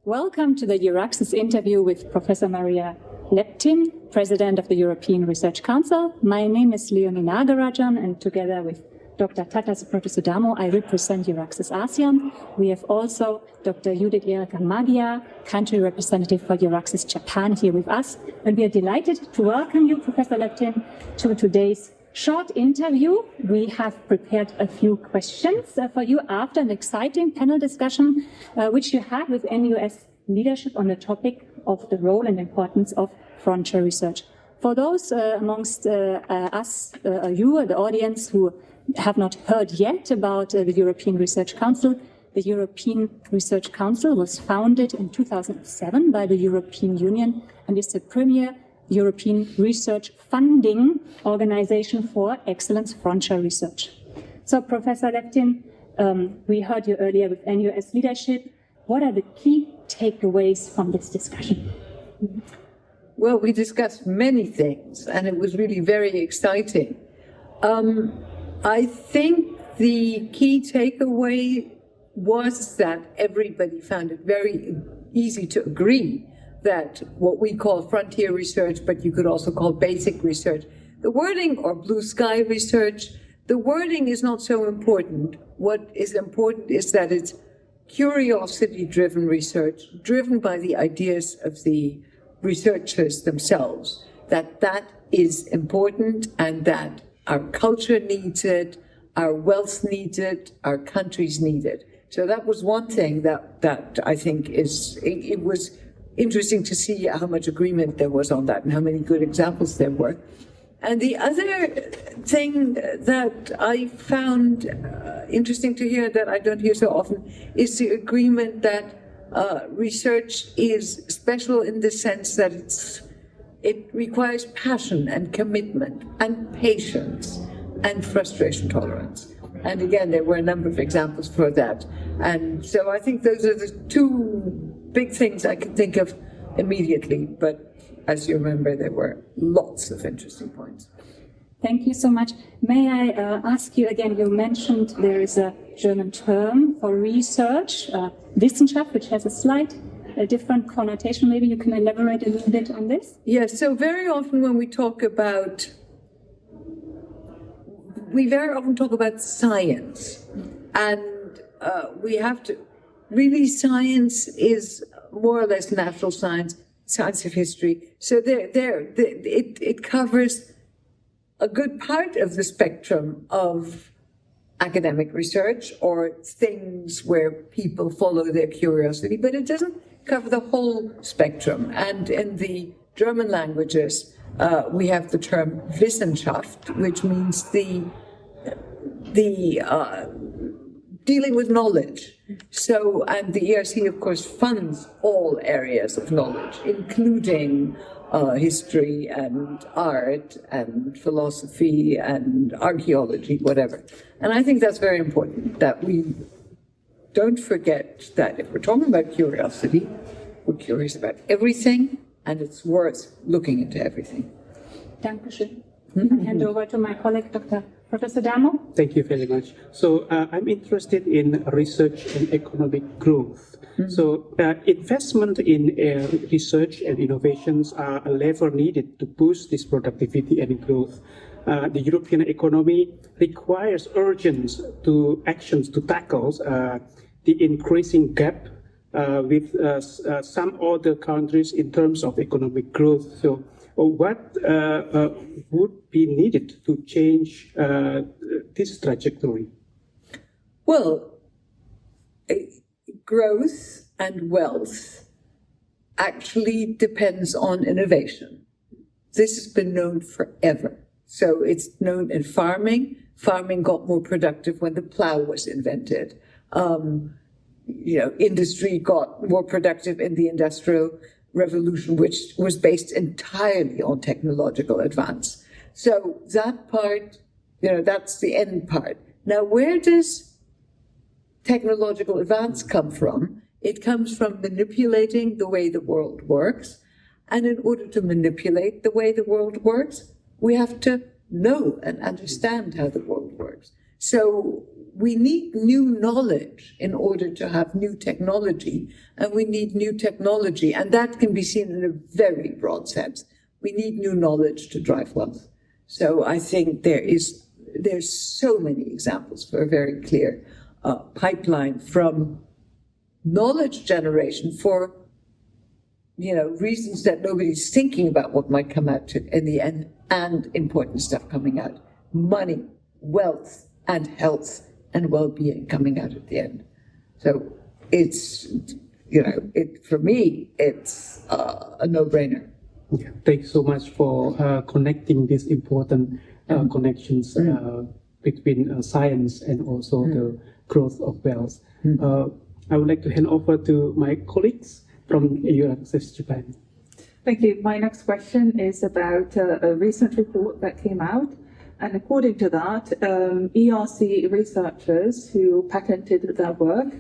Welcome to the EURAXESS interview with Professor Maria Leptin, President of the European Research Council. My name is Leonie Nagarajan, and together with Dr. Tatas Protosudamo, I represent EURAXESS ASEAN. We have also Dr. Judith Erika Magia, country representative for EURAXESS Japan, here with us. And we are delighted to welcome you, Professor Leptin, to today's short interview. We have prepared a few questions for you after an exciting panel discussion, which you had with NUS leadership on the topic of the role and importance of frontier research. For those amongst us, you, the audience, who have not heard yet about the European Research Council, the European Research Council was founded in 2007 by the European Union and is the premier European research funding organization for excellence frontier research. So, Professor Leptin, we heard you earlier with NUS leadership. What are the key takeaways from this discussion? Well, we discussed many things, and it was really very exciting. I think the key takeaway was that everybody found it very easy to agree that what we call frontier research, but you could also call basic research, the wording, or blue sky research, the wording is not so important. What is important is that it's curiosity-driven research, driven by the ideas of the researchers themselves, that is important, and that our culture needs it, our wealth needs it, our countries need it. So that was one thing that I think it was interesting to see how much agreement there was on that and how many good examples there were. And the other thing that I found interesting to hear, that I don't hear so often, is the agreement that research is special in the sense that it requires passion and commitment and patience and frustration tolerance. And again, there were a number of examples for that. And so I think those are the two big things I can think of immediately. But as you remember, there were lots of interesting points. Thank you so much. May I ask you again, you mentioned there is a German term for research, Wissenschaft, which has a different connotation. Maybe you can elaborate a little bit on this? Yes, so very often when we very often talk about science, and we have to, really science is more or less natural science, science of history. So it covers a good part of the spectrum of academic research or things where people follow their curiosity, but it doesn't cover the whole spectrum. And in the German languages, we have the term Wissenschaft, which means the dealing with knowledge. So, and the ERC, of course, funds all areas of knowledge, including history and art and philosophy and archaeology, whatever. And I think that's very important, that we don't forget that if we're talking about curiosity, we're curious about everything, and it's worth looking into everything. Dankeschön. I hand over to my colleague, Dr. Professor Damo. Thank you very much. So I'm interested in research and economic growth. So investment in research and innovations are a lever needed to boost this productivity and growth. The European economy requires urgent actions to tackle the increasing gap with some other countries in terms of economic growth. So what would be needed to change this trajectory? Well, growth and wealth actually depends on innovation. This has been known forever. So it's known in farming. Farming got more productive when the plow was invented. Industry got more productive in the Industrial Revolution, which was based entirely on technological advance. So that part, that's the end part. Now, where does technological advance come from? It comes from manipulating the way the world works. And in order to manipulate the way the world works, we have to know and understand how the world works. So we need new knowledge in order to have new technology, and we need new technology, and that can be seen in a very broad sense. We need new knowledge to drive wealth. So I think there's so many examples for a very clear pipeline from knowledge generation for reasons that nobody's thinking about what might come out in the end, and important stuff coming out. Money, wealth, and health and well-being coming out at the end. So it's, for me, it's a no-brainer. Yeah, thanks so much for connecting these important connections between science and also the growth of wealth. I would like to hand over to my colleagues from EURAXESS Japan. Thank you. My next question is about a recent report that came out. And according to that, ERC researchers who patented their work,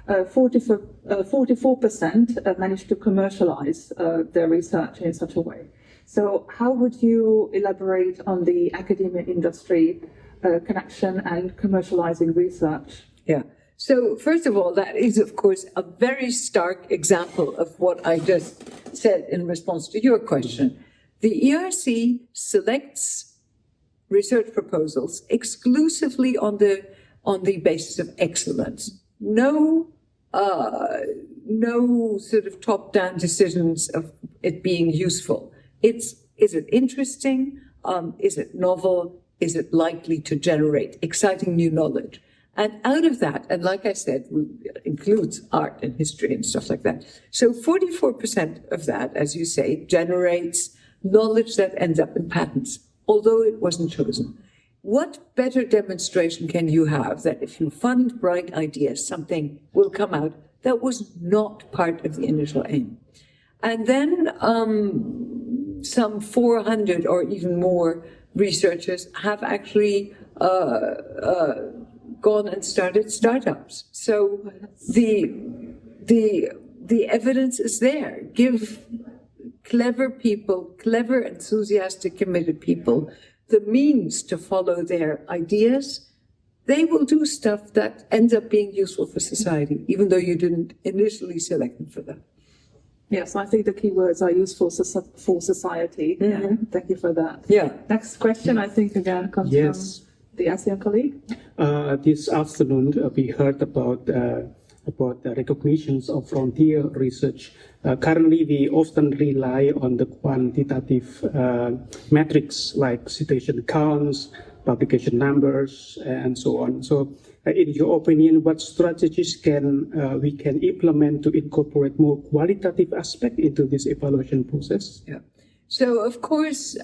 44% managed to commercialize their research in such a way. So how would you elaborate on the academia industry connection and commercializing research? Yeah. So first of all, that is, of course, a very stark example of what I just said in response to your question. The ERC selects research proposals exclusively on the basis of excellence. No sort of top-down decisions of it being useful. Is it interesting? Is it novel? Is it likely to generate exciting new knowledge? And out of that, and like I said, includes art and history and stuff like that. So 44% of that, as you say, generates knowledge that ends up in patents, although it wasn't chosen. What better demonstration can you have that if you fund bright ideas, something will come out that was not part of the initial aim? And then some 400 or even more researchers have actually gone and started startups. So the evidence is there. Give clever people, clever, enthusiastic, committed people, the means to follow their ideas. They will do stuff that ends up being useful for society, even though you didn't initially select them for that. Yes, I think the key words are useful for society. Mm-hmm. Yeah, thank you for that. Yeah. Next question, I think, again, comes from the ASEAN colleague. This afternoon, we heard about the recognitions of frontier research. Currently, we often rely on the quantitative metrics like citation counts, publication numbers, and so on. So, in your opinion, what strategies we can implement to incorporate more qualitative aspect into this evaluation process? Yeah. So, of course,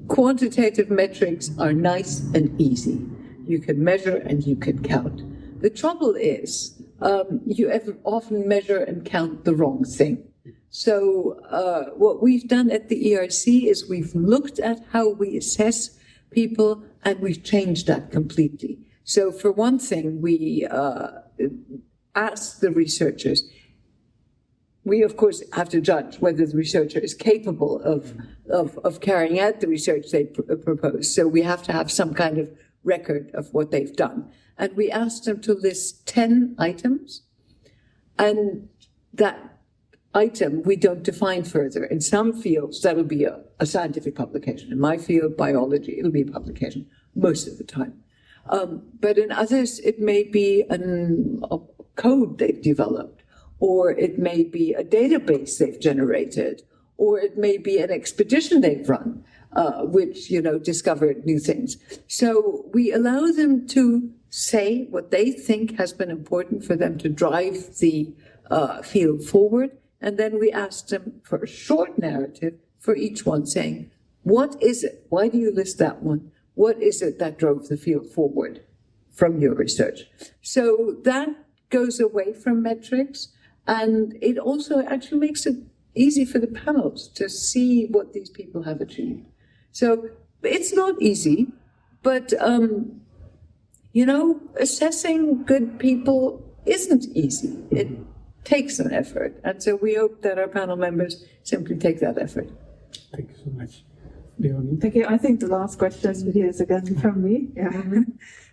quantitative metrics are nice and easy. You can measure and you can count. The trouble is, you often measure and count the wrong thing. So what we've done at the ERC is we've looked at how we assess people, and we've changed that completely. So for one thing, we ask the researchers, we of course have to judge whether the researcher is capable of carrying out the research they propose. So we have to have some kind of record of what they've done. And we asked them to list 10 items, and that item we don't define further. In some fields, that'll be a scientific publication. In my field, biology, it'll be a publication most of the time. But in others, it may be a code they've developed, or it may be a database they've generated, or it may be an expedition they've run, which, discovered new things. So we allow them to say what they think has been important for them to drive the field forward. And then we ask them for a short narrative for each one, saying, what is it? Why do you list that one? What is it that drove the field forward from your research? So that goes away from metrics, and it also actually makes it easy for the panels to see what these people have achieved. So it's not easy, but, assessing good people isn't easy. It takes an effort. And so we hope that our panel members simply take that effort. Thank you so much. Leonie. Thank you. I think the last question is again from me. Yeah.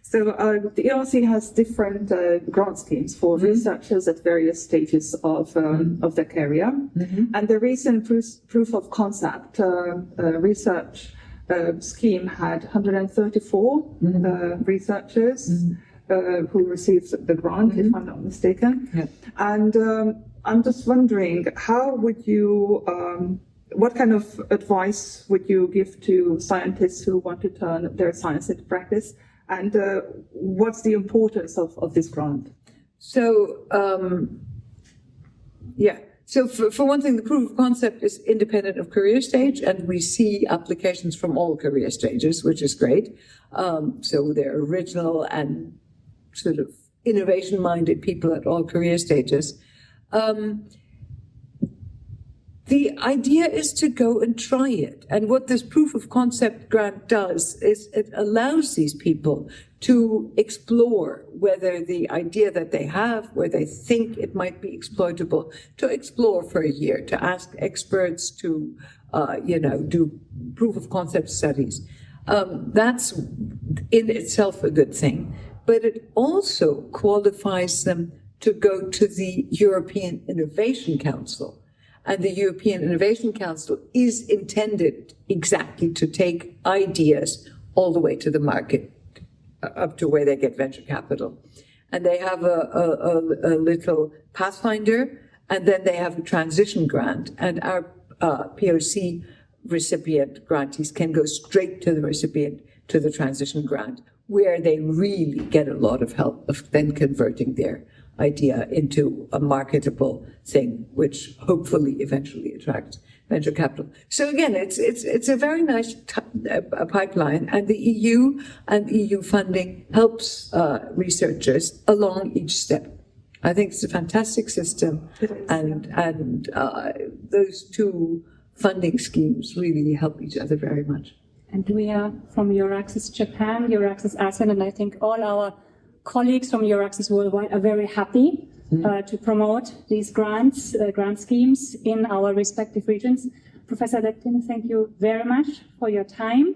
So the ERC has different grant schemes for researchers at various stages of their career. And the recent proof of concept research scheme had 134 researchers who received the grant, if I'm not mistaken. Yeah. And I'm just wondering, how would you, what kind of advice would you give to scientists who want to turn their science into practice? And what's the importance of this grant? So, So for one thing, the proof of concept is independent of career stage, and we see applications from all career stages, which is great. So they're original and sort of innovation-minded people at all career stages. The idea is to go and try it. And what this proof of concept grant does is it allows these people to explore whether the idea that they have, where they think it might be exploitable, to explore for a year, to ask experts to, do proof of concept studies. That's in itself a good thing, but it also qualifies them to go to the European Innovation Council. And the European Innovation Council is intended exactly to take ideas all the way to the market, up to where they get venture capital. And they have a little pathfinder, and then they have a transition grant. And our POC recipient grantees can go straight to the recipient, to the transition grant, where they really get a lot of help of then converting their idea into a marketable thing, which hopefully eventually attracts venture capital. So again, it's a very nice pipeline, and the EU and EU funding helps researchers along each step. I think it's a fantastic system, and those two funding schemes really help each other very much. And we are from EURAXESS Japan, EURAXESS ASEAN, and I think all our colleagues from EURAXESS worldwide are very happy to promote these grant schemes in our respective regions. Professor Leptin, thank you very much for your time.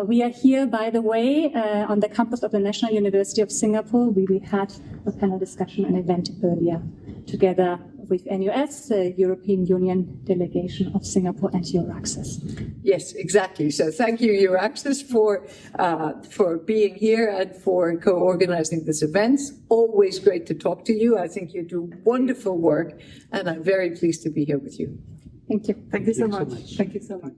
We are here, by the way, on the campus of the National University of Singapore. We had a panel discussion and event earlier together with NUS, the European Union Delegation of Singapore and EURAXESS. Yes, exactly. So thank you, EURAXESS, for being here and for co-organizing this event. Always great to talk to you. I think you do wonderful work, and I'm very pleased to be here with you. Thank you. Thank you so much. Thank you so much.